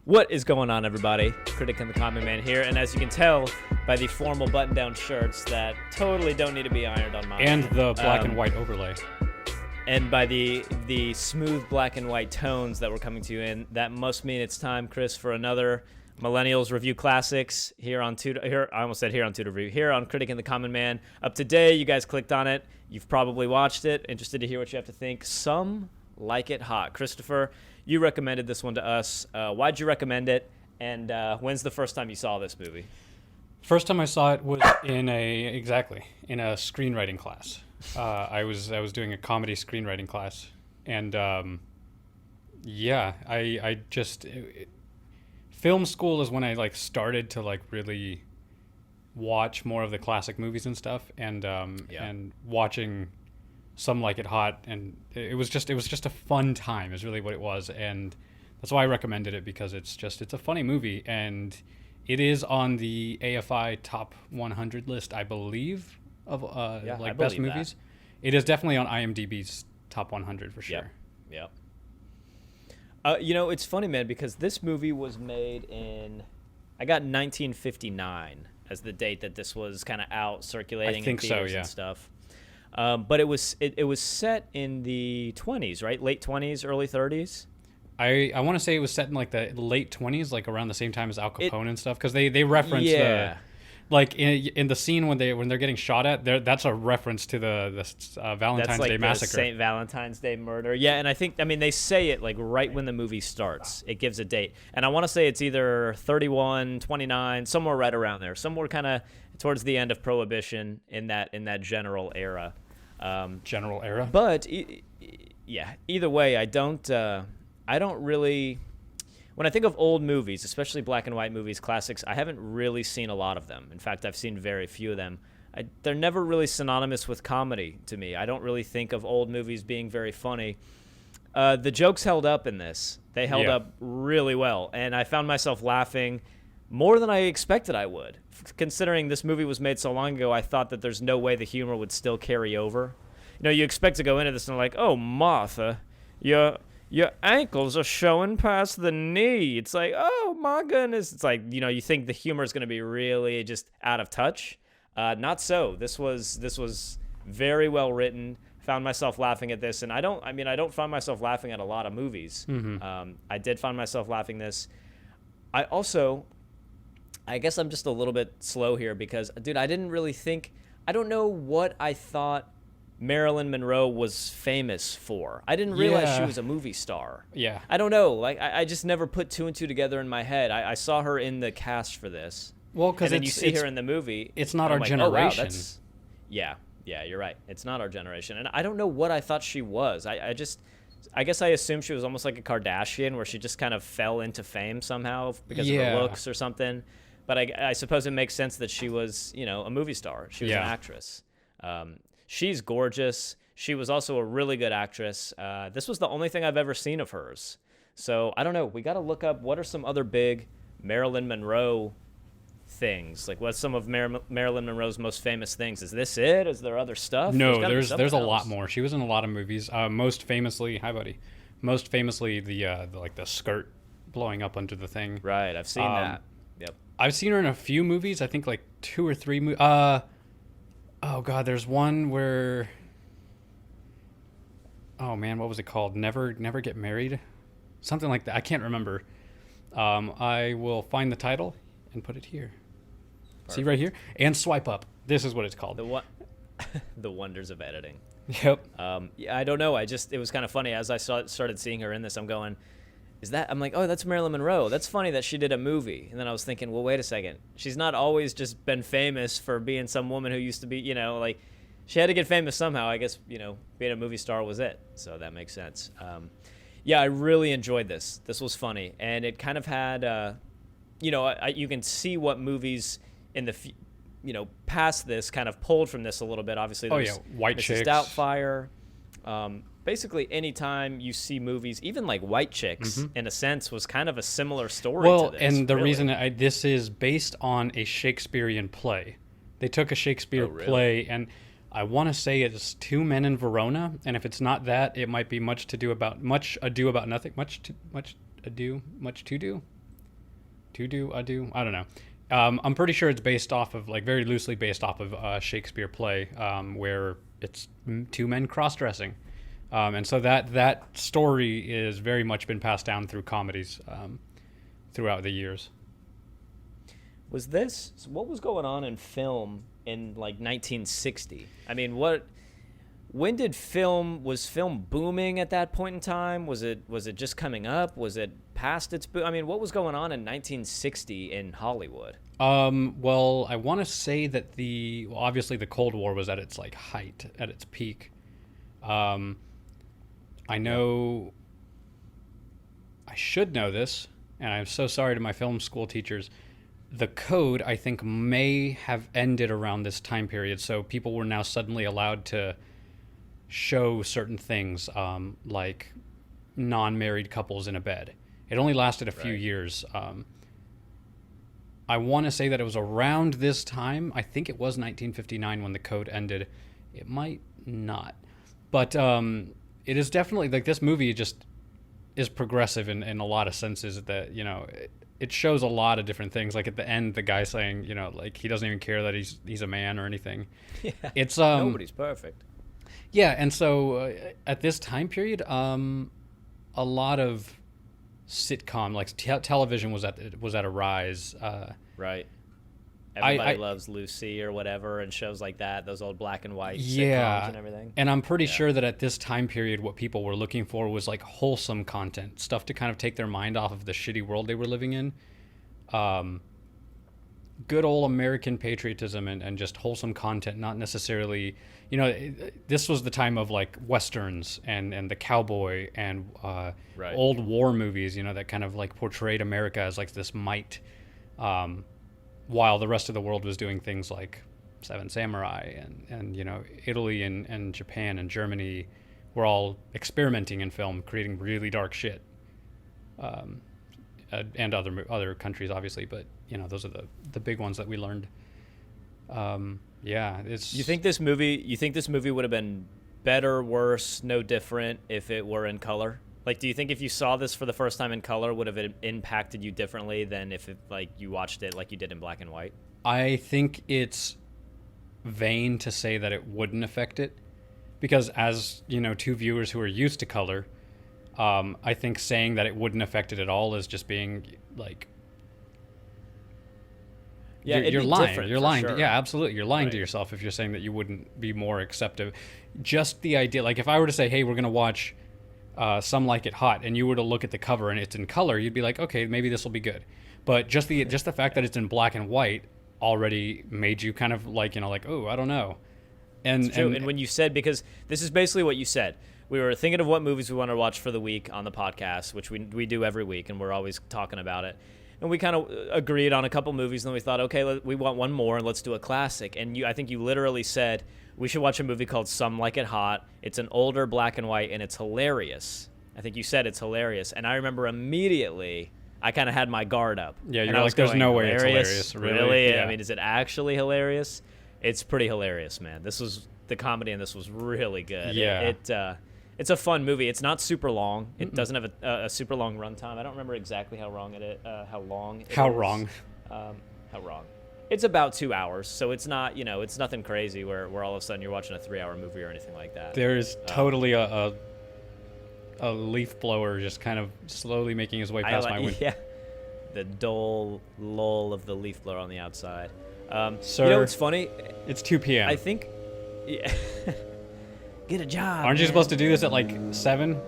What is going on, everybody? Critic and the Common Man here, and as you can tell by the formal button-down shirts that totally don't need to be ironed on mine. And the black and white overlay. And by the smooth black and white tones that we're coming to you in, that must mean it's time, Chris, for another Millennials Review Classics here on Here on Critic and the Common Man. Up today, you guys clicked on it. You've probably watched it. Interested to hear what you have to think. Some like it hot. Christopher, you recommended this one to us. Why'd you recommend it? And when's the first time you saw this movie? First time I saw it was in a screenwriting class. I was doing a comedy screenwriting class, and film school is when I started to really watch more of the classic movies and stuff, and watching Some Like It Hot, and it was just a fun time is really what it was, and that's why I recommended it, because it's a funny movie, and it is on the AFI top 100 list, I believe, of best movies. That. It is definitely on IMDb's top 100 for sure. Yep. It's funny, man, because this movie was made in, I got 1959 as the date that this was kind of out circulating in theaters and stuff. But it was set in the 20s, right? Late 20s, early 30s. I want to say it was set in the late 20s, around the same time as Al Capone and stuff, because they reference in the scene when they're getting shot at, that's a reference to the Valentine's Day massacre. St. Valentine's Day murder. Yeah, and I think they say it right when the movie starts. It gives a date, and I want to say it's either 31, 29, somewhere right around there, somewhere kind of towards the end of Prohibition in that general era. General era. But either way, I don't really. When I think of old movies, especially black and white movies, classics, I haven't really seen a lot of them. In fact, I've seen very few of them. They're never really synonymous with comedy to me. I don't really think of old movies being very funny. The jokes held up in this. They held up really well, and I found myself laughing more than I expected I would. Considering this movie was made so long ago, I thought that there's no way the humor would still carry over. You expect to go into this and oh, Martha, your ankles are showing past the knee. It's oh my goodness. It's you think the humor is going to be really just out of touch. Not so. This was very well written. Found myself laughing at this, and I don't find myself laughing at a lot of movies. Mm-hmm. I did find myself laughing this. I guess I'm just a little bit slow here because, dude, I don't know what I thought Marilyn Monroe was famous for. I didn't realize she was a movie star. Yeah. I don't know. I just never put two and two together in my head. I saw her in the cast for this. Well, because you see her in the movie. It's not our generation. Oh, wow, yeah, you're right. It's not our generation. And I don't know what I thought she was. I guess I assumed she was almost like a Kardashian, where she just kind of fell into fame somehow because of her looks or something. But I suppose it makes sense that she was, a movie star. She was an actress. She's gorgeous. She was also a really good actress. This was the only thing I've ever seen of hers. So I don't know. We got to look up what are some other big Marilyn Monroe things. What's some of Marilyn Monroe's most famous things? Is this it? Is there other stuff? No, there's a lot more. She was in a lot of movies. Most famously, hi buddy. Most famously, the skirt blowing up under the thing. Right, I've seen that. Yep. I've seen her in a few movies. I think 2 or 3 movies. Oh God, there's one where, oh man, what was it called? Never Get Married? Something like that. I can't remember. I will find the title and put it here. Perfect. See right here? And swipe up. This is what it's called. The wonders of editing. Yep. I don't know. It was kind of funny. As I started seeing her in this, I'm going, I'm oh, that's Marilyn Monroe. That's funny that she did a movie. And then I was thinking, well, wait a second. She's not always just been famous for being some woman who used to be, she had to get famous somehow. I guess, being a movie star was it. So that makes sense. I really enjoyed this. This was funny. And it kind of had, you can see what movies in the, past this kind of pulled from this a little bit. Obviously, there's White Mrs. Chicks. Doubtfire. Basically, anytime you see movies, even White Chicks, in a sense, was kind of a similar story to this. And the reason this is based on a Shakespearean play. They took a Shakespeare play, and I want to say it's Two Men in Verona, and if it's not that, it might be Much Ado About Nothing. Much to Do. to do, ado. I don't know. I'm pretty sure it's based off of, like, very loosely based off of a Shakespeare play, where it's two men cross-dressing. And so that story is very much been passed down through comedies throughout the years. What was going on in film in like 1960? I mean, when was film booming at that point in time? Was it just coming up? Was it past its boom? I mean, what was going on in 1960 in Hollywood? Well, I want to say that obviously the Cold War was at its like height, at its peak. I know, I should know this, and I'm so sorry to my film school teachers. The code, I think, may have ended around this time period, so people were now suddenly allowed to show certain things, like non-married couples in a bed. It only lasted a few years. I want to say that it was around this time. I think it was 1959 when the code ended. It might not. But it is definitely, like, this movie just is progressive in a lot of senses, that, you know, it shows a lot of different things. Like at the end, the guy saying, you know, like he doesn't even care that he's a man or anything. Yeah. It's nobody's perfect. Yeah, and so at this time period, a lot of sitcom, like television was at a rise. Right. Everybody Loves Lucy or whatever, and shows like that, those old black and white sitcoms and everything. And I'm pretty sure that at this time period, what people were looking for was like wholesome content, stuff to kind of take their mind off of the shitty world they were living in. Good old American patriotism and just wholesome content, not necessarily, you know, this was the time of like Westerns and the cowboy and old war movies, you know, that kind of like portrayed America as like this might, while the rest of the world was doing things like Seven Samurai and you know, Italy and Japan and Germany were all experimenting in film, creating really dark shit. And other countries, obviously, but you know, those are the big ones that we learned. It's. You think this movie would have been better, worse, no different if it were in color? Like, do you think if you saw this for the first time in color, would have it impacted you differently than if you watched it like you did in black and white? I think it's vain to say that it wouldn't affect it, because as you know, two viewers who are used to color, I think saying that it wouldn't affect it at all is just being like, you're lying. You're lying. Sure. Yeah, absolutely. You're lying to yourself if you're saying that you wouldn't be more acceptive. Just the idea, like if I were to say, hey, we're going to watch Some Like It Hot, and you were to look at the cover and it's in color, you'd be like, okay, maybe this will be good. But just the fact that it's in black and white already made you kind of like, you know, like, oh, I don't know. And when you said, because this is basically what you said, we were thinking of what movies we want to watch for the week on the podcast, which we do every week, and we're always talking about it. And we kind of agreed on a couple movies, and then we thought, okay, we want one more, and let's do a classic. And I think you literally said, we should watch a movie called Some Like It Hot. It's an older black and white, and it's hilarious. I think you said it's hilarious. And I remember immediately, I kind of had my guard up. Yeah, you're like, there's no way it's hilarious. Really? Yeah. I mean, is it actually hilarious? It's pretty hilarious, man. The comedy in this was really good. Yeah. It's a fun movie. It's not super long. It doesn't have a super long runtime. I don't remember exactly how long it is. How long? It's about 2 hours, so it's not, you know, it's nothing crazy where all of a sudden you're watching a 3-hour movie or anything like that. There's totally a leaf blower just kind of slowly making his way past my window. Yeah, the dull lull of the leaf blower on the outside. Sir, you know what's funny? It's 2 p.m. I think. Yeah. Get a job. Aren't you supposed to do this at like 7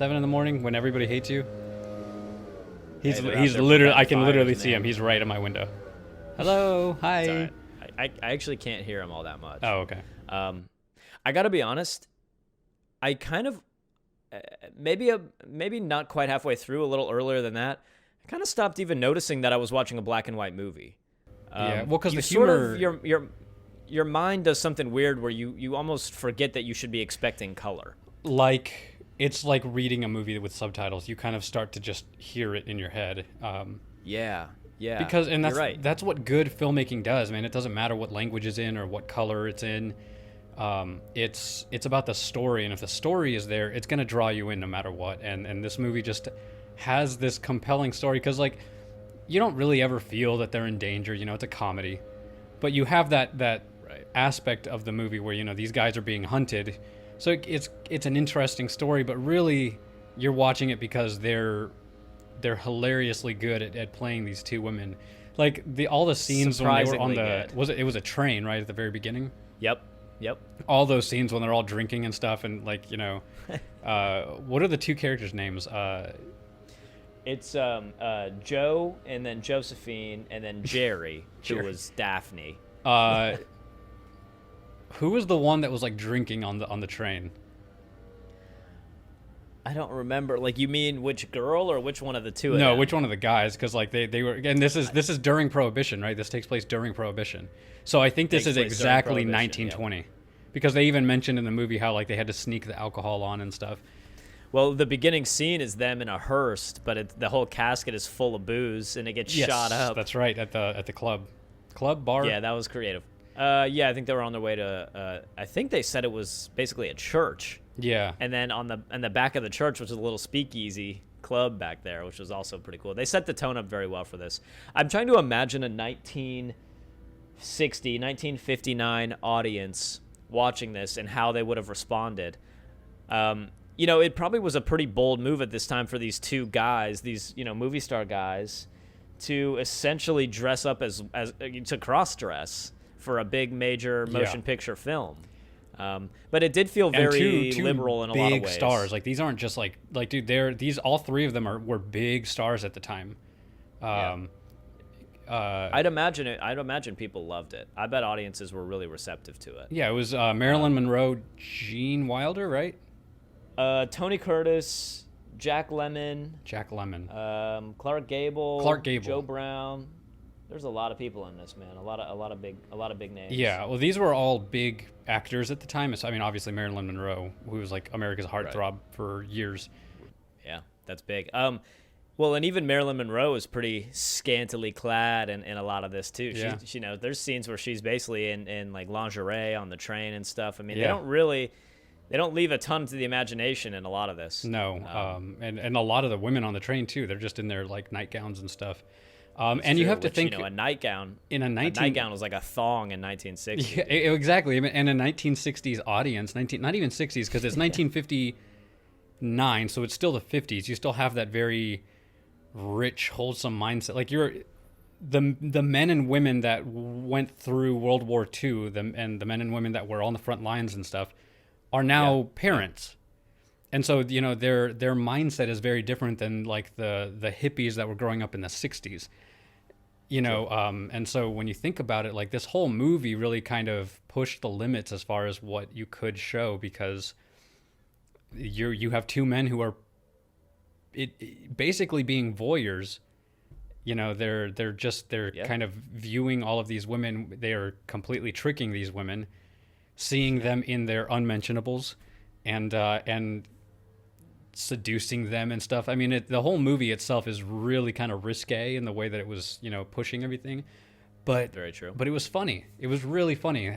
in the morning when everybody hates you? He's literally, I can literally see him. He's right at my window. Hello, hi. I actually can't hear him all that much. Oh, okay. I gotta be honest. I kind of maybe not quite halfway through, a little earlier than that, I kind of stopped even noticing that I was watching a black and white movie. Yeah, well, because the humor, sort of your mind does something weird where you almost forget that you should be expecting color. Like, it's like reading a movie with subtitles. You kind of start to just hear it in your head. Yeah. Because, and that's You're right. That's what good filmmaking does, man. It doesn't matter what language it's in or what color it's in. It's about the story, and if the story is there, it's going to draw you in no matter what. And this movie just has this compelling story, because like you don't really ever feel that they're in danger. You know, it's a comedy, but you have that Right. aspect of the movie where, you know, these guys are being hunted. So it's an interesting story, but really you're watching it because they're hilariously good at playing these two women. Like all the scenes when they were on Surprisingly it was a train right at the very beginning. Yep. All those scenes when they're all drinking and stuff, and like, you know, what are the two characters' names? It's Joe, and then Josephine, and then Jerry, who was Daphne. Who was the one that was like drinking on the train? I don't remember. Like, you mean which girl or which one of the two of No, them? which one of the guys? Because like they were, and this is during Prohibition, right? This takes place during Prohibition. So I think this is exactly 1920, yeah. Because they even mentioned in the movie how like they had to sneak the alcohol on and stuff. Well, the beginning scene is them in a hearse, but the whole casket is full of booze, and it gets shot up. That's right, at the club bar. Yeah, that was creative. Yeah, I think they were on their way to. I think they said it was basically a church. Yeah. And then on the back of the church was a little speakeasy club back there, which was also pretty cool. They set the tone up very well for this. I'm trying to imagine a 1959 audience watching this and how they would have responded. You know, it probably was a pretty bold move at this time for these two guys, these, you know, movie star guys, to essentially dress up as to cross-dress for a big major motion picture film. But it did feel very two liberal in a lot of ways. Big stars. Like, these aren't just like dude, all three of them were big stars at the time. I'd imagine people loved it. I bet audiences were really receptive to it. Yeah, it was Marilyn Monroe, Gene Wilder, right? Tony Curtis, Jack Lemmon, Clark Gable, Joe Brown. There's a lot of people in this, man. A lot of big names. Yeah, well, these were all big actors at the time. I mean, obviously Marilyn Monroe, who was like America's heartthrob for years. Yeah, that's big. Well, and even Marilyn Monroe is pretty scantily clad in a lot of this too. Yeah. She, you know, there's scenes where she's basically in like lingerie on the train and stuff. I mean, Yeah. they don't leave a ton to the imagination in a lot of this. No, and a lot of the women on the train too. They're just in their like nightgowns and stuff. And you have to think, you know, a nightgown a nightgown was like a thong in 1960. Yeah, exactly. And a 1960s audience, not even 60s, because it's 1959, so it's still the 50s. You still have that very rich, wholesome mindset. Like the men and women that went through World War II, and the men and women that were on the front lines and stuff, are now parents. And so, you know, their mindset is very different than like the hippies that were growing up in the 60s. You know, and so when you think about it, like this whole movie really kind of pushed the limits as far as what you could show, because you have two men who are basically being voyeurs. You know, they're kind of viewing all of these women. They are completely tricking these women, seeing them in their unmentionables, and seducing them and stuff. I mean, the whole movie itself is really kind of risque in the way that it was, you know, pushing everything. But very true. But it was funny. It was really funny.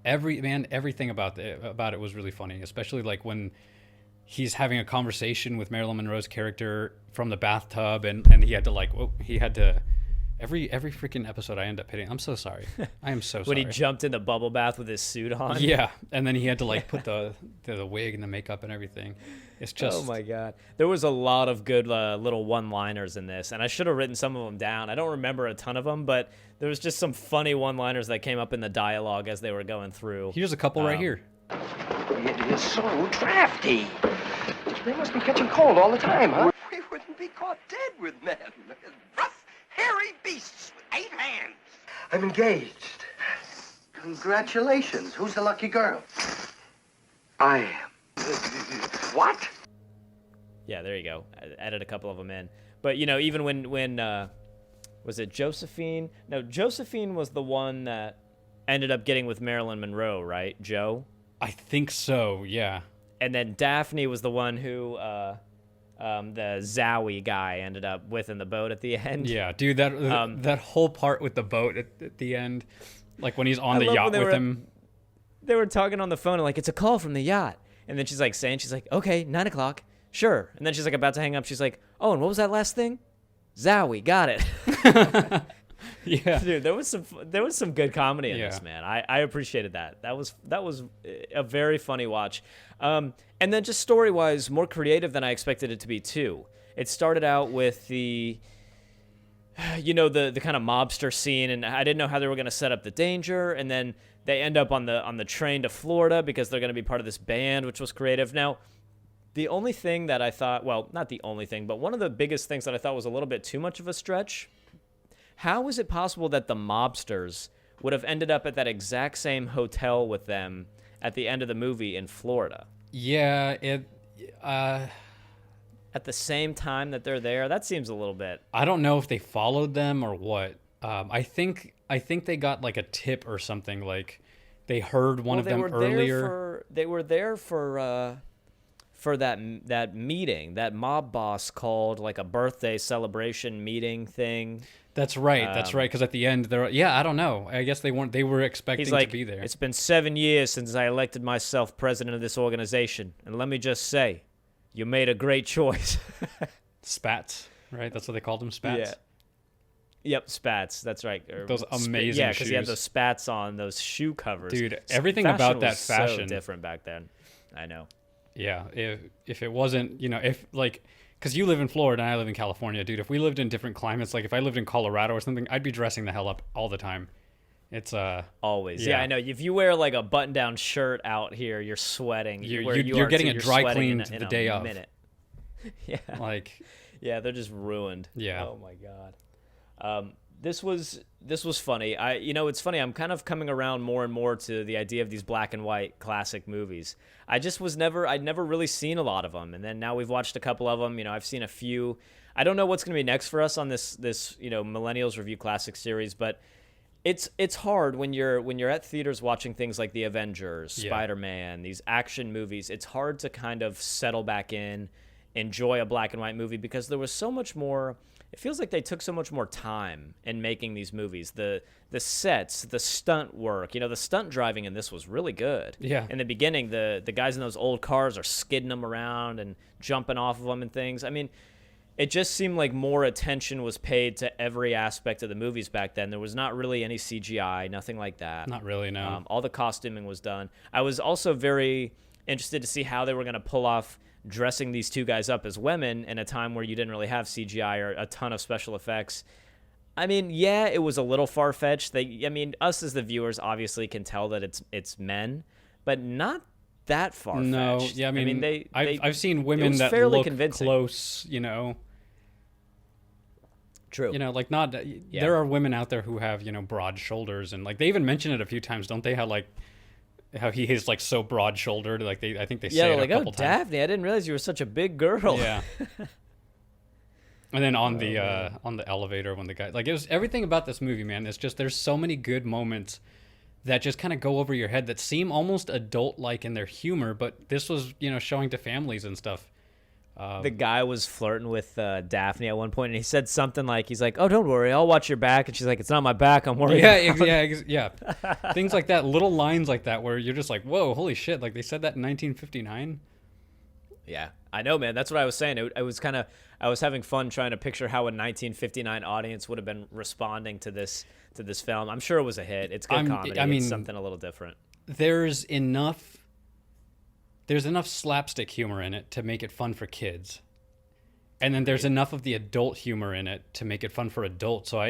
Everything about it was really funny, especially like when he's having a conversation with Marilyn Monroe's character from the bathtub, and he had to every freaking episode I end up hitting. I'm so sorry. I am so sorry. When he jumped in the bubble bath with his suit on. Yeah, and then he had to like put the wig and the makeup and everything. It's just, oh my god, there was a lot of good little one-liners in this, and I should have written some of them down. I don't remember a ton of them, but there was just some funny one-liners that came up in the dialogue as they were going through. Here's a couple right here. It is so drafty. They must be catching cold all the time, huh? We wouldn't be caught dead with men. Rough, hairy beasts with 8 hands. I'm engaged. Congratulations. Who's the lucky girl? I am. What? Yeah, there you go. I added a couple of them in. But, you know, even when was it Josephine? No, Josephine was the one that ended up getting with Marilyn Monroe, right? Joe? I think so, yeah. And then Daphne was the one who the Zowie guy ended up with in the boat at the end. Yeah, dude, that whole part with the boat at the end, like when he's on the yacht with him. They were talking on the phone, and like, it's a call from the yacht. And then she's like, okay, 9 o'clock, sure. And then she's like about to hang up. She's like, oh, and what was that last thing? Zowie, got it. Yeah. Dude, there was some good comedy in Yeah. this, man. I appreciated that. That was a very funny watch. And then just story-wise, more creative than I expected it to be too. It started out with the kind of mobster scene, and I didn't know how they were going to set up the danger, and then they end up on the train to Florida because they're going to be part of this band, which was creative. Now, the only thing that I thought, well, not the only thing, but one of the biggest things that I thought was a little bit too much of a stretch, how is it possible that the mobsters would have ended up at that exact same hotel with them at the end of the movie in Florida? Yeah, At the same time that they're there? That seems a little bit... I don't know if they followed them or what. I think they got like a tip or something. Like they heard one of them earlier. They were there for that meeting. That mob boss called like a birthday celebration meeting thing. That's right. That's right. Because at the end, I don't know. I guess they weren't. They were expecting to be there. It's been 7 years since I elected myself president of this organization, and let me just say, you made a great choice. Spats, right? That's what they called them, spats. Yeah. Yep, spats. That's right. Those amazing yeah, because he had shoes. those spats on those shoe covers. Dude, everything about that was fashion so different back then. I know. Yeah, if it wasn't, if like, because you live in Florida and I live in California, dude. If we lived in different climates, like if I lived in Colorado or something, I'd be dressing the hell up all the time. It's always. Yeah, I know. If you wear like a button-down shirt out here, you're sweating. You're getting it dry cleaned the day of. Yeah. Like. Yeah, they're just ruined. Yeah. Oh my god. This was funny. It's funny. I'm kind of coming around more and more to the idea of these black and white classic movies. I'd never really seen a lot of them, and then now we've watched a couple of them. I've seen a few. I don't know what's going to be next for us on this Millennials Review Classic series, but it's hard when you're at theaters watching things like The Avengers, Spider-Man, these action movies. It's hard to kind of settle back in, enjoy a black and white movie because there was so much more. It feels like they took so much more time in making these movies. The sets, the stunt work, the stunt driving in this was really good. Yeah. In the beginning, the guys in those old cars are skidding them around and jumping off of them and things. I mean, it just seemed like more attention was paid to every aspect of the movies back then. There was not really any CGI, nothing like that. Not really, no. All the costuming was done. I was also very interested to see how they were going to pull off dressing these two guys up as women in a time where you didn't really have CGI or a ton of special effects. I mean, yeah, it was a little far-fetched. Us as the viewers obviously can tell that it's men, but not that far-fetched. No, yeah, I've seen women that fairly look convincing. Close, True. Like not. Yeah. There are women out there who have broad shoulders, and like they even mention it a few times, don't they? How he is like so broad-shouldered. Like I think they say it a couple times. Daphne, I didn't realize you were such a big girl. Yeah. And then on the elevator when the guy it was everything about this movie, man. It's just there's so many good moments that just kind of go over your head that seem almost adult-like in their humor, but this was showing to families and stuff. The guy was flirting with Daphne at one point, and he said something like, he's like, "Oh, don't worry, I'll watch your back." And she's like, "It's not my back, I'm worried." Yeah. Things like that, little lines like that, where you're just like, "Whoa, holy shit!" Like they said that in 1959. Yeah, I know, man. That's what I was saying. I was having fun trying to picture how a 1959 audience would have been responding to this film. I'm sure it was a hit. It's good comedy. It's something a little different. There's enough slapstick humor in it to make it fun for kids. And then there's enough of the adult humor in it to make it fun for adults. So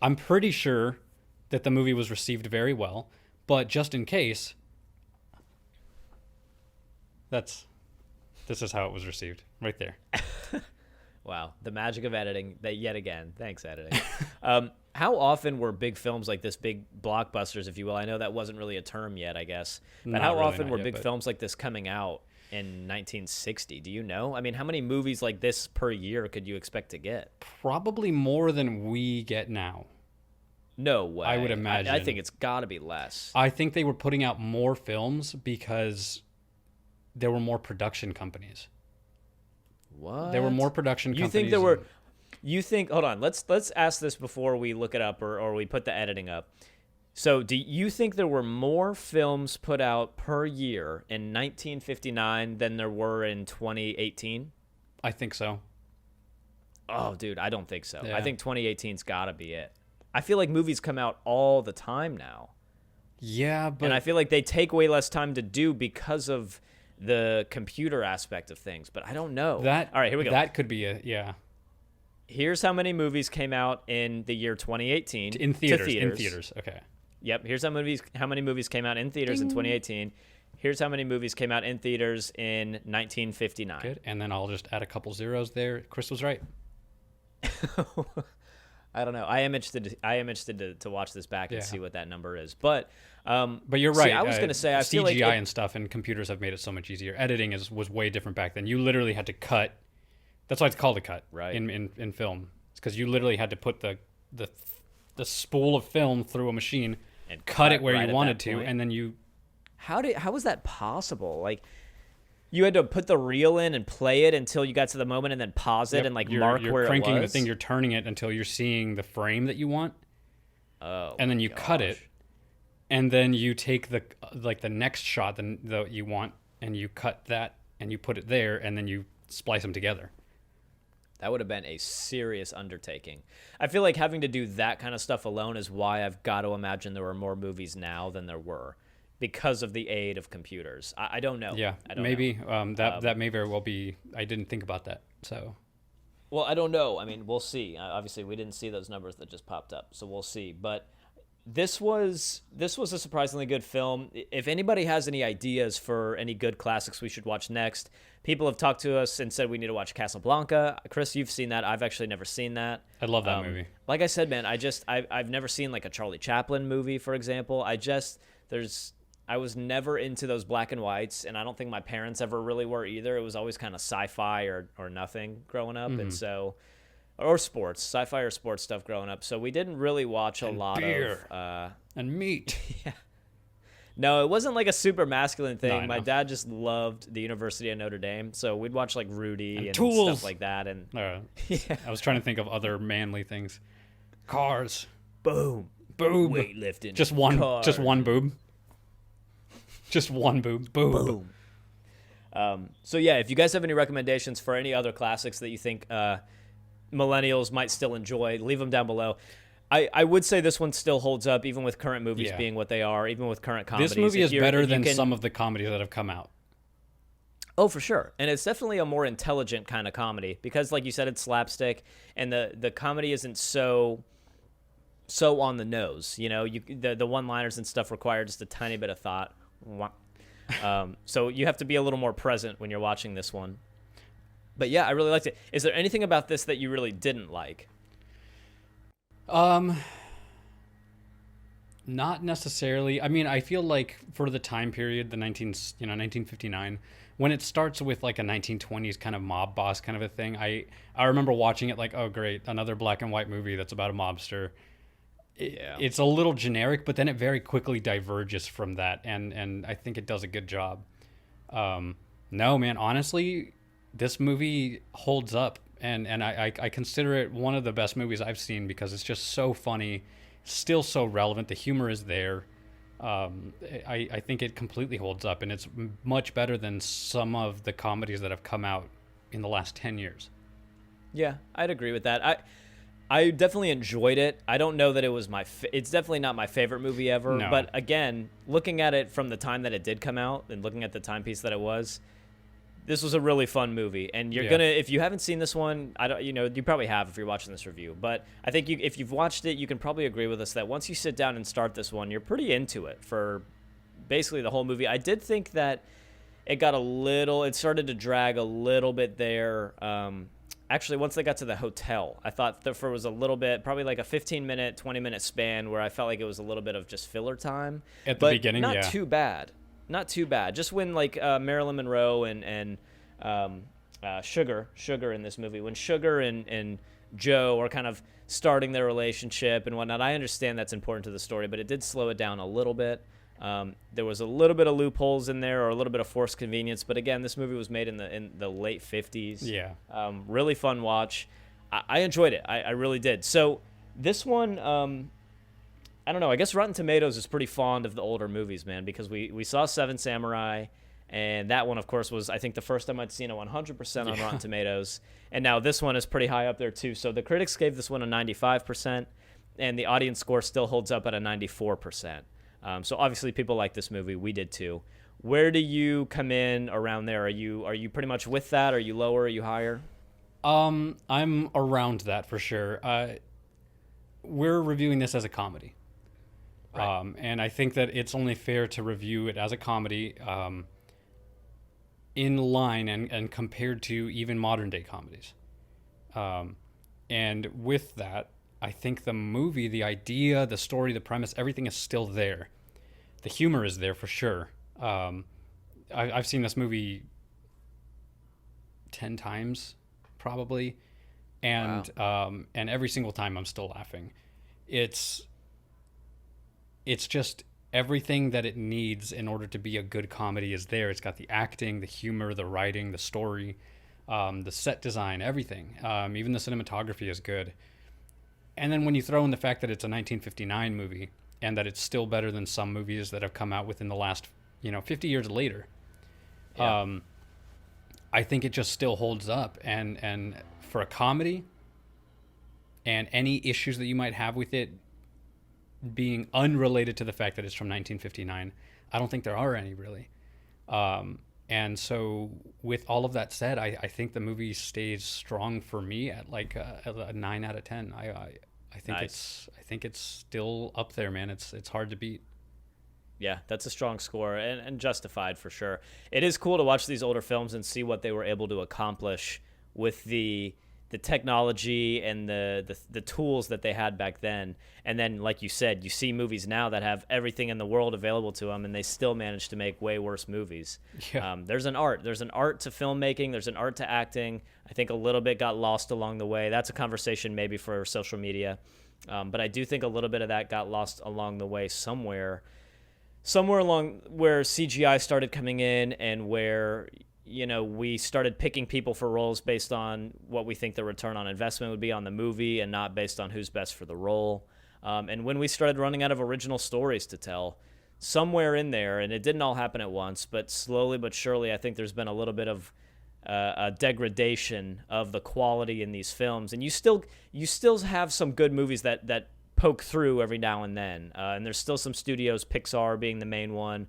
I'm pretty sure that the movie was received very well, but just in case, this is how it was received right there. Wow, the magic of editing. Yet again, thanks, editing. How often were big films like this, big blockbusters, if you will? I know that wasn't really a term yet, I guess. But how often were big films like this coming out in 1960? Do you know? I mean, how many movies like this per year could you expect to get? Probably more than we get now. No way. I would imagine. I think it's got to be less. I think they were putting out more films because there were more production companies. What? There were more production companies. You think there were... hold on, let's ask this before we look it up or we put the editing up. So do you think there were more films put out per year in 1959 than there were in 2018? I think so. Oh, dude, I don't think so. Yeah. I think 2018's got to be it. I feel like movies come out all the time now. Yeah, but And I feel like they take way less time to do because of the computer aspect of things. But I don't know. that All right, here we go. That could be a Here's how many movies came out in the year 2018 in theaters. to In theaters, okay. Yep. Here's how many movies came out in theaters in 2018. Here's how many movies came out in theaters in 1959. Good. And then I'll just add a couple zeros there. Chris was right. I don't know. I am interested to watch this back and Yeah. see what that number is. But you're see, right. I was gonna say I feel CGI like and stuff and computers have made it so much easier. Editing was way different back then. You literally had to cut. That's why it's called a cut, Right. In film. It's because you literally had to put the spool of film through a machine And cut it cut where right you at wanted that to, point. and then you. how was that possible? Like, you had to put the reel in and play it until you got to the moment and then pause it and like mark you're where cranking it the was. thing. You're turning it until you're seeing the frame that you want, Oh, and then my you cut it, gosh. and then you take the next shot that you want, and you cut that and you put it there, and then you splice them together. That would have been a serious undertaking. I feel like having to do that kind of stuff alone is why I've got to imagine there are more movies now than there were because of the aid of computers. I don't know. Yeah, I don't maybe know. that may very well be. I didn't think about that. So Well, I don't know. I mean, we'll see. Obviously, we didn't see those numbers that just popped up, so we'll see. But this was a surprisingly good film. If anybody has any ideas for any good classics we should watch next, people have talked to us and said we need to watch Casablanca. Chris, you've seen that. I've actually never seen that. I love that movie. Like I said, man, I've never seen like a Charlie Chaplin movie, for example. I was never into those black and whites, and I don't think my parents ever really were either. It was always kind of sci-fi or nothing growing up, and so, or sports, sci-fi or sports stuff growing up. So we didn't really watch a lot beer. of. And meat. No, it wasn't like a super masculine thing. No, I My know. dad just loved the University of Notre Dame, so we'd watch like Rudy and Tools. stuff like that, and I was trying to think of other manly things. Cars. boom, Boob. weightlifting, Just one. car. Just one boob. Just one boob. Boom. Boom. So yeah, if you guys have any recommendations for any other classics that you think millennials might still enjoy, leave them down below. I would say this one still holds up, even with current movies Yeah. being what they are, even with current comedies. This movie If is you're- better if you than can- some of the comedies that have come out. Oh, for sure. And it's definitely a more intelligent kind of comedy because, like you said, it's slapstick, and the comedy isn't so on the nose. You know, the one-liners and stuff require just a tiny bit of thought. So you have to be a little more present when you're watching this one. But yeah, I really liked it. Is there anything about this that you really didn't like? Not necessarily. I mean, I feel like for the time period, 1959, when it starts with like a 1920s kind of mob boss kind of a thing, I remember watching it like, oh great, another black and white movie that's about a mobster. It's a little generic, but then it very quickly diverges from that, and I think it does a good job. No, man, honestly, this movie holds up, and I consider it one of the best movies I've seen because it's just so funny, still so relevant. The humor is there. I think it completely holds up, and it's much better than some of the comedies that have come out in the last 10 years. Yeah, I'd agree with that. I definitely enjoyed it. I don't know that it was it's definitely not my favorite movie ever. No. But again, looking at it from the time that it did come out and looking at the timepiece that it was, this was a really fun movie. And you're gonna, if you haven't seen this one, you probably have if you're watching this review. But I think if you've watched it, you can probably agree with us that once you sit down and start this one, you're pretty into it for basically the whole movie. I did think that it started to drag a little bit there. Actually, once they got to the hotel, I thought there was a little bit, probably like a 15-minute, 20-minute span where I felt like it was a little bit of just filler time. At the beginning, not yeah. too bad. Not too bad. Just when like Marilyn Monroe and Sugar in this movie, when Sugar and Joe are kind of starting their relationship and whatnot, I understand that's important to the story, but it did slow it down a little bit. There was a little bit of loopholes in there or a little bit of forced convenience, but again, this movie was made in the late 50s. Yeah. Really fun watch. I enjoyed it. I really did. So this one, I don't know. I guess Rotten Tomatoes is pretty fond of the older movies, man, because we saw Seven Samurai, And that one, of course, was, I think, the first time I'd seen a 100% on Rotten Tomatoes. And now this one is pretty high up there, too. So the critics gave this one a 95%, and the audience score still holds up at a 94%. So obviously people like this movie. We did, too. Where do you come in around there? Are you pretty much with that? Are you lower? Are you higher? I'm around that for sure. We're reviewing this as a comedy. Right. And I think that it's only fair to review it as a comedy in line and compared to even modern day comedies. And with that, I think the movie, the idea, the story, the premise, everything is still there. The humor is there for sure. I've seen this movie 10 times probably, and and every single time I'm still laughing. It's just everything that it needs in order to be a good comedy is there. It's got the acting, the humor, the writing, the story, the set design, everything. Even the cinematography is good. And then when you throw in the fact that it's a 1959 movie and that it's still better than some movies that have come out within the last, 50 years later, I think it just still holds up. And for a comedy and any issues that you might have with it being unrelated to the fact that it's from 1959, I don't think there are any really. And so with all of that said, I think the movie stays strong for me at like a 9 out of 10. I think Nice. I think it's still up there, man. It's hard to beat. Yeah, that's a strong score and justified for sure. It is cool to watch these older films and see what they were able to accomplish with the technology and the tools that they had back then. And then, like you said, you see movies now that have everything in the world available to them, and they still manage to make way worse movies. Yeah. There's an art to filmmaking. There's an art to acting. I think a little bit got lost along the way. That's a conversation maybe for social media. But I do think a little bit of that got lost along the way somewhere along where CGI started coming in, and where we started picking people for roles based on what we think the return on investment would be on the movie, and not based on who's best for the role. And when we started running out of original stories to tell, somewhere in there, and it didn't all happen at once, but slowly but surely, I think there's been a little bit of a degradation of the quality in these films. And you still have some good movies that poke through every now and then. And there's still some studios, Pixar being the main one,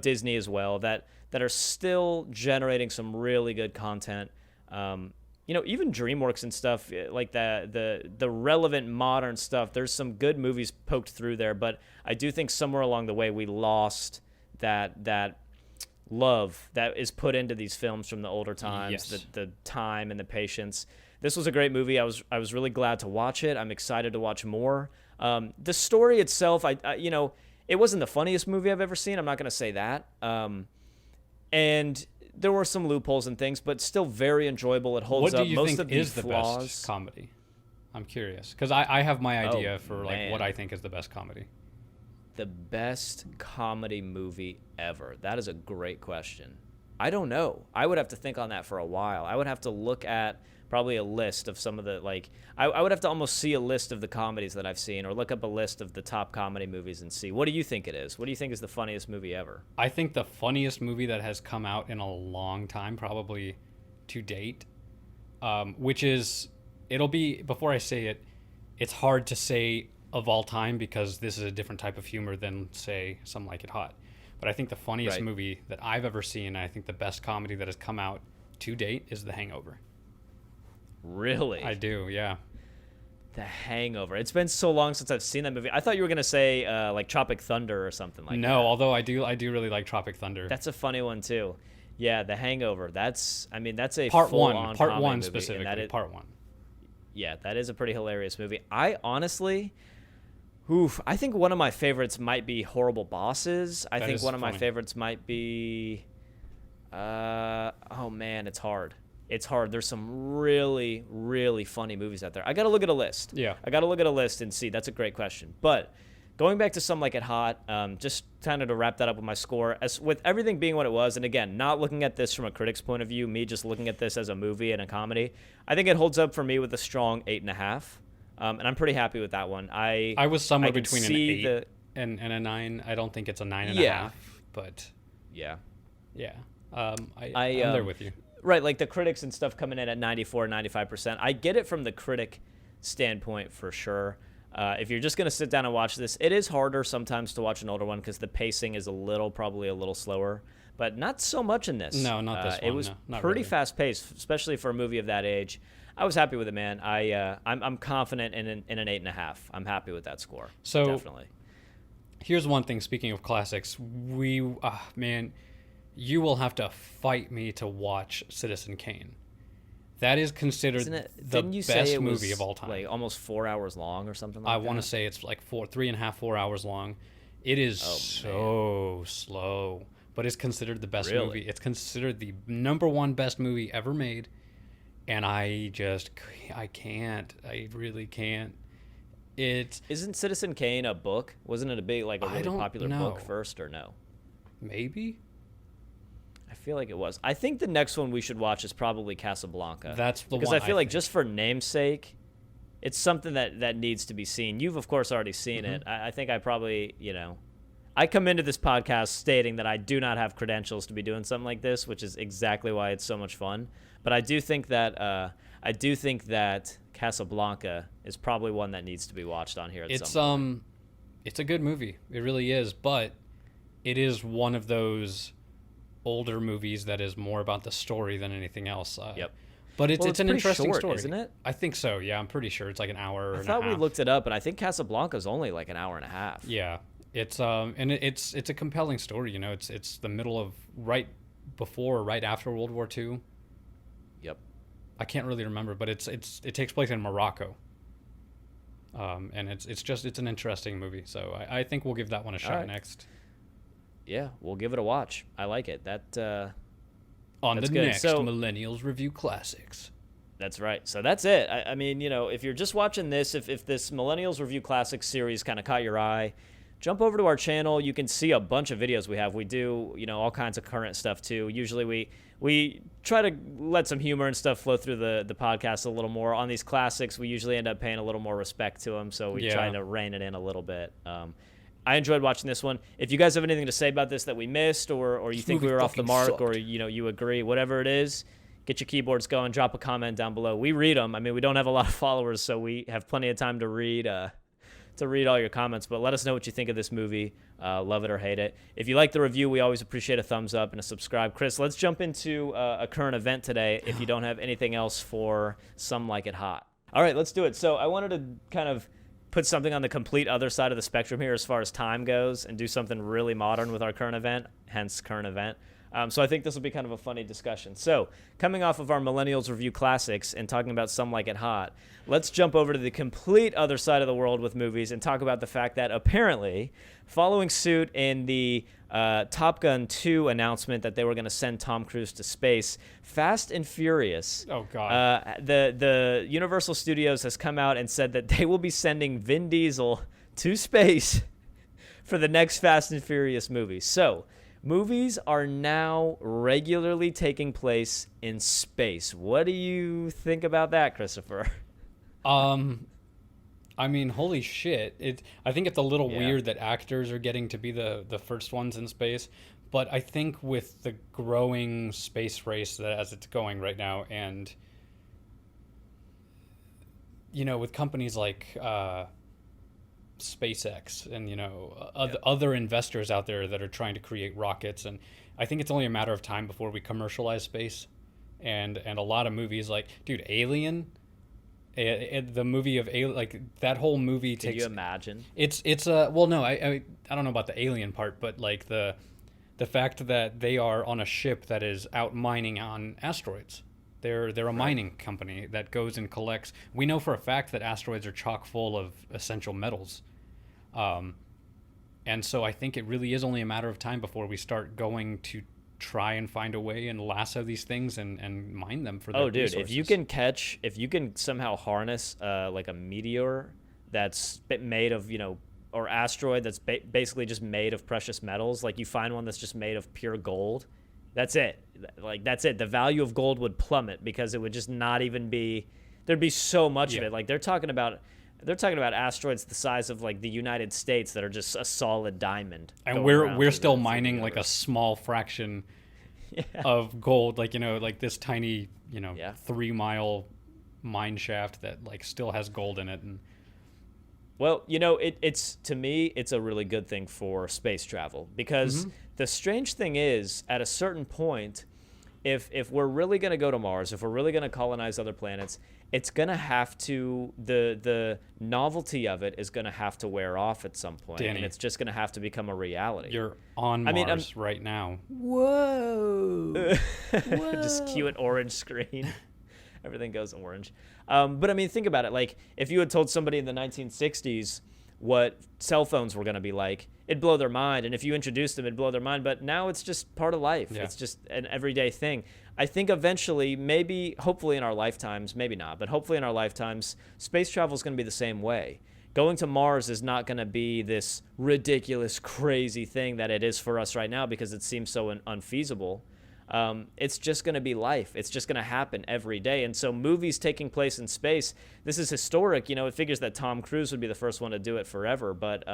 Disney as well, that are still generating some really good content. Even DreamWorks and stuff, like the relevant modern stuff, there's some good movies poked through there. But I do think somewhere along the way we lost that love that is put into these films from the older times, Yes. the time and the patience. This was a great movie. I was really glad to watch it. I'm excited to watch more. The story itself, it wasn't the funniest movie I've ever seen. I'm not going to say that. And there were some loopholes and things, but still very enjoyable. It holds What up. do you Most think of the is the flaws. best comedy? I'm curious because I have my idea for like man. what I think is the best comedy. The best comedy movie ever. That is a great question. I don't know. I would have to think on that for a while. I would have to look at probably a list of some of the, I would have to almost see a list of the comedies that I've seen, or look up a list of the top comedy movies and see. What do you think it is? What do you think is the funniest movie ever? I think the funniest movie that has come out in a long time, probably to date, which is, it'll be, before I say it, it's hard to say of all time because this is a different type of humor than, say, Some Like It Hot. But I think the funniest Right. movie that I've ever seen, and I think the best comedy that has come out to date, is The Hangover. Really? I do, yeah. The Hangover. It's been so long since I've seen that movie. I thought you were gonna say like Tropic Thunder or something like that. No, although I do really like Tropic Thunder. That's a funny one too. Yeah, The Hangover. That's a part full-on one comedy movie, and specifically. that is, Part one. yeah, that is a pretty hilarious movie. I honestly, I think one of my favorites might be Horrible Bosses. I That think is one of my funny. favorites might be, oh man, it's hard. It's hard. There's some really, really funny movies out there. I got to look at a list. Yeah. I got to look at a list and see. That's a great question. But going back to Some Like It Hot, just kind of to wrap that up with my score, as with everything being what it was, and again, not looking at this from a critic's point of view, me just looking at this as a movie and a comedy, I think it holds up for me with a strong 8.5. And I'm pretty happy with that one. I was somewhere can between an see 8 and a 9. I don't think it's a 9.5, Yeah. but Yeah. Yeah. I'm there with you. Right, like the critics and stuff coming in at 94, 95%. I get it from the critic standpoint for sure. If you're just going to sit down and watch this, it is harder sometimes to watch an older one because the pacing is probably a little slower, but not so much in this. No, not this one. It was pretty fast paced, especially for a movie of that age. I was happy with it, man. I'm confident in an 8.5. I'm happy with that score. So definitely. Here's one thing. Speaking of classics, man, you will have to fight me to watch Citizen Kane. That is considered the best movie of all time. Like almost 4 hours long or something like that. I want to say it's like 3.5-4 hours long. It is so slow, but it's considered the best movie. It's considered the #1 best movie ever made, and I can't. I really can't. Isn't Citizen Kane a book? Wasn't it a really popular book first, or no? Maybe. I feel like it was. I think the next one we should watch is probably Casablanca. That's the one. Because I feel like just for namesake, it's something that needs to be seen. You've, of course, already seen it. I think I probably, I come into this podcast stating that I do not have credentials to be doing something like this, which is exactly why it's so much fun. But I do think that Casablanca is probably one that needs to be watched on here at some point. It's a good movie. It really is, but it is one of those older movies that is more about the story than anything else. Yep. But it's an interesting short, story, isn't it? I think so. Yeah, I'm pretty sure it's like an hour. I thought we looked it up, and I think Casablanca's only like an hour and a half. Yeah, it's it's a compelling story. It's the middle of right before or right after World War II. Yep. I can't really remember, but it takes place in Morocco. And it's an interesting movie. So I think we'll give that one a shot next. Yeah, we'll give it a watch. I like it. On that's the good. next Millennials Review Classics. That's right. So that's it. I mean, if you're just watching this, if this Millennials Review Classics series kind of caught your eye, jump over to our channel. You can see a bunch of videos we have. We do, all kinds of current stuff too. Usually we try to let some humor and stuff flow through the podcast a little more. On these classics, we usually end up paying a little more respect to them, so we try to rein it in a little bit. I enjoyed watching this one. If you guys have anything to say about this that we missed, or you think we were off the mark, sucked, or you agree, whatever it is, get your keyboards going. Drop a comment down below. We read them. I mean, we don't have a lot of followers, so we have plenty of time to read all your comments. But let us know what you think of this movie. Love it or hate it. If you like the review, we always appreciate a thumbs up and a subscribe. Chris, let's jump into a current event today. If you don't have anything else for Some Like It Hot. All right, let's do it. So I wanted to kind of put something on the complete other side of the spectrum here as far as time goes and do something really modern with our current event, hence current event. So I think this will be kind of a funny discussion. So coming off of our Millennials Review Classics and talking about Some Like It Hot, let's jump over to the complete other side of the world with movies and talk about the fact that apparently, following suit in the Top Gun 2 announcement that they were going to send Tom Cruise to space, Fast and Furious, the Universal Studios has come out and said that they will be sending Vin Diesel to space for the next Fast and Furious movie. So movies are now regularly taking place in space. What do you think about that, Christopher? I mean, holy shit. I think it's a little weird that actors are getting to be the first ones in space, but I think with the growing space race as it's going right now, and with companies like SpaceX and other investors out there that are trying to create rockets, and I think it's only a matter of time before we commercialize space, and a lot of movies like Alien, the movie of Alien, like that whole movie takes. Can you imagine? It's well, no, I don't know about the alien part, but like the fact that they are on a ship that is out mining on asteroids. They're a mining company that goes and collects. We know for a fact that asteroids are chock full of essential metals. And so I think it really is only a matter of time before we start going to try and find a way and lasso these things and mine them for their resources. if you can somehow harness like a meteor that's made of, or asteroid that's basically just made of precious metals, like you find one that's just made of pure gold, that's it. That's it. The value of gold would plummet because it would just not even be, there'd be so much of it. Like they're talking about asteroids the size of like the United States that are just a solid diamond. And we're still mining like a small fraction of gold, like, like this tiny, Yeah. 3-mile mine shaft that like still has gold in it. And Well, it's to me, it's a really good thing for space travel because the strange thing is, at a certain point, if we're really going to go to Mars, if we're really going to colonize other planets, it's going to have to, the novelty of it is going to have to wear off at some point, Danny, and it's just going to have to become a reality. you're on Mars right now. Whoa. Just cue an orange screen. Everything goes orange. But I mean, think about it. Like, if you had told somebody in the 1960s what cell phones were going to be like, it'd blow their mind. And if you introduced them, it'd blow their mind. But now it's just part of life. Yeah. It's just an everyday thing. I think eventually, maybe, hopefully in our lifetimes, maybe not, but hopefully in our lifetimes, space travel is going to be the same way. Going to Mars is not going to be this ridiculous, crazy thing that it is for us right now because it seems so unfeasible. It's just going to be life. It's just going to happen every day. And so movies taking place in space, this is historic. It figures that Tom Cruise would be the first one to do it forever. But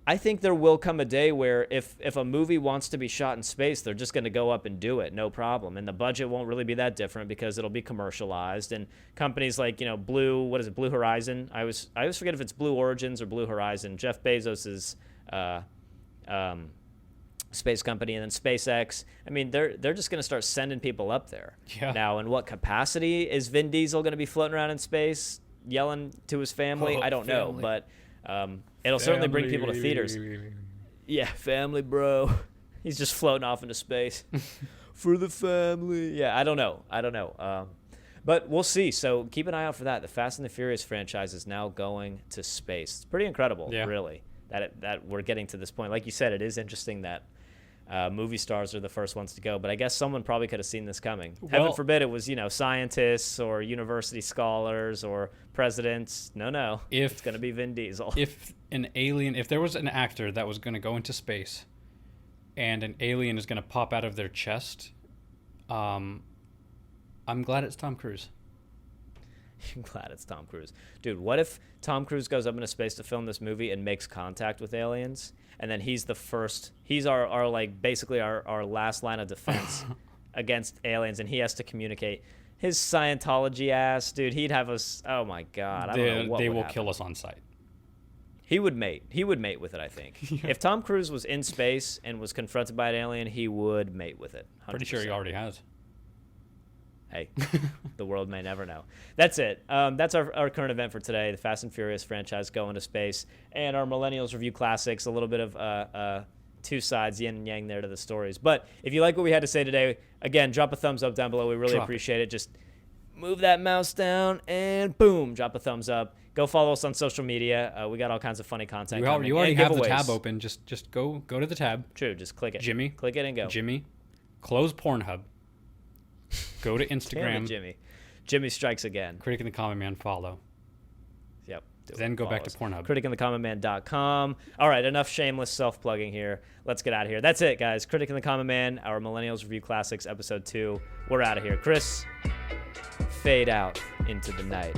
I think there will come a day where if a movie wants to be shot in space, they're just going to go up and do it, no problem. And the budget won't really be that different because it'll be commercialized. And companies like, Blue Horizon? I always forget if it's Blue Origins or Blue Horizon. Jeff Bezos's space company, and then SpaceX. I mean, they're just going to start sending people up there. Yeah. Now, in what capacity is Vin Diesel going to be floating around in space, yelling to his family? I don't know, but it'll certainly bring people to theaters. Yeah, family, bro. He's just floating off into space for the family. Yeah, I don't know. But we'll see. So keep an eye out for that. The Fast and the Furious franchise is now going to space. It's pretty incredible, really, that we're getting to this point. Like you said, it is interesting that movie stars are the first ones to go, but I guess someone probably could have seen this coming. Heaven forbid it was, scientists or university scholars or presidents. No. It's going to be Vin Diesel. If there was an actor that was going to go into space and an alien is going to pop out of their chest, I'm glad it's Tom Cruise. I'm glad it's Tom Cruise. Dude, what if Tom Cruise goes up into space to film this movie and makes contact with aliens, and then he's our like basically our last line of defense against aliens, and he has to communicate. His Scientology ass, dude, he'd have us, oh my God, I don't know what they would will happen. kill us on sight. He would mate with it, I think. If Tom Cruise was in space and was confronted by an alien, he would mate with it. 100%. Pretty sure he already has. Hey, the world may never know. That's it. That's our current event for today. The Fast and Furious franchise going to space, and our Millennials review classics. A little bit of two sides, yin and yang there to the stories. But if you like what we had to say today, again, drop a thumbs up down below. We really appreciate it. Just move that mouse down and boom, drop a thumbs up. Go follow us on social media. We got all kinds of funny content. You already have the tab open. Just go to the tab. True. Just click it. Jimmy, click it and go. Jimmy, close Pornhub. Go to Instagram. Damn it, Jimmy strikes again. Critic and the Common Man follow. Yep. Then go back to Pornhub. criticandthecommonman.com. All right, enough shameless self-plugging here. Let's get out of here. That's it, guys. Critic and the Common Man, our Millennials Review Classics, Episode 2. We're out of here. Chris, fade out into the night.